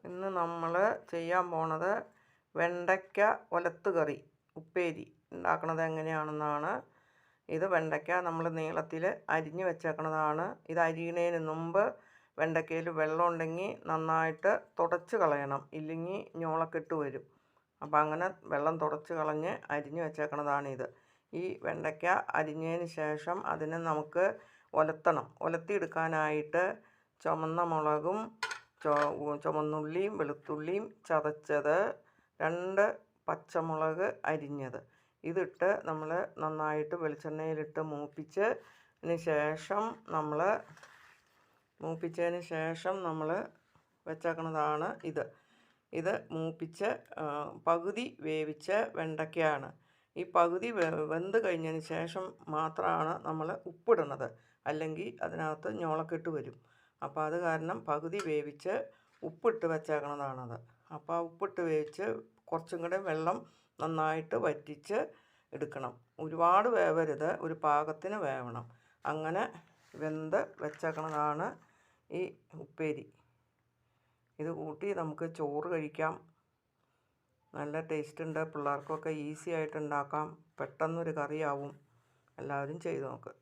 ഇന്ന് നമ്മൾ ചെയ്യാൻ പോണത് വെണ്ടയ്ക്ക ഒലത്ത് കറി ഉപ്പേരി ഉണ്ടാക്കണത് എങ്ങനെയാണെന്നാണ്. ഇത് വെണ്ടയ്ക്ക നമ്മൾ നീളത്തിൽ അരിഞ്ഞ് വെച്ചേക്കണതാണ്. ഇത് അരിയണതിന് മുമ്പ് വെണ്ടയ്ക്കയിൽ വെള്ളം ഉണ്ടെങ്കിൽ നന്നായിട്ട് തുടച്ച് കളയണം, ഇല്ലെങ്കിൽ ഞോളക്കെട്ട് വരും. അപ്പോൾ അങ്ങനെ വെള്ളം തുടച്ച് കളഞ്ഞ് അരിഞ്ഞ് വെച്ചേക്കണതാണിത്. ഈ വെണ്ടയ്ക്ക അരിഞ്ഞതിന് ശേഷം അതിനെ നമുക്ക് ഒലത്തണം. ഒലത്തിയെടുക്കാനായിട്ട് ചുമന്ന മുളകും ചുവന്നുള്ളിയും വെളുത്തുള്ളിയും ചതച്ചത്, 2 പച്ചമുളക് അരിഞ്ഞത് ഇതിട്ട് നമ്മൾ നന്നായിട്ട് വെളിച്ചെണ്ണയിലിട്ട് മൂപ്പിച്ചതിന് ശേഷം നമ്മൾ വെച്ചേക്കണതാണ് ഇത്. ഇത് മൂപ്പിച്ച് പകുതി വേവിച്ച വെണ്ടയ്ക്കയാണ്. ഈ പകുതി വെന്ത് കഴിഞ്ഞതിന് ശേഷം മാത്രമാണ് നമ്മൾ ഉപ്പിടുന്നത്, അല്ലെങ്കിൽ അതിനകത്ത് ഞോളക്കെട്ട് വരും. അപ്പോൾ അത് കാരണം പകുതി വേവിച്ച് ഉപ്പിട്ട് വെച്ചേക്കണതാണത്. അപ്പോൾ ആ ഉപ്പിട്ട് വേവിച്ച് കുറച്ചും കൂടെ വെള്ളം നന്നായിട്ട് വറ്റിച്ച് എടുക്കണം. ഒരുപാട് വേവരുത്, ഒരു പാകത്തിന് വേവണം. അങ്ങനെ വെന്ത് വെച്ചേക്കണതാണ് ഈ ഉപ്പേരി. ഇത് കൂട്ടി നമുക്ക് ചോറ് കഴിക്കാം. നല്ല ടേസ്റ്റ് ഉണ്ട്. പിള്ളേർക്കൊക്കെ ഈസി ആയിട്ട് ഉണ്ടാക്കാം. പെട്ടെന്നൊരു കറിയാവും. എല്ലാവരും ചെയ്ത് നോക്ക്.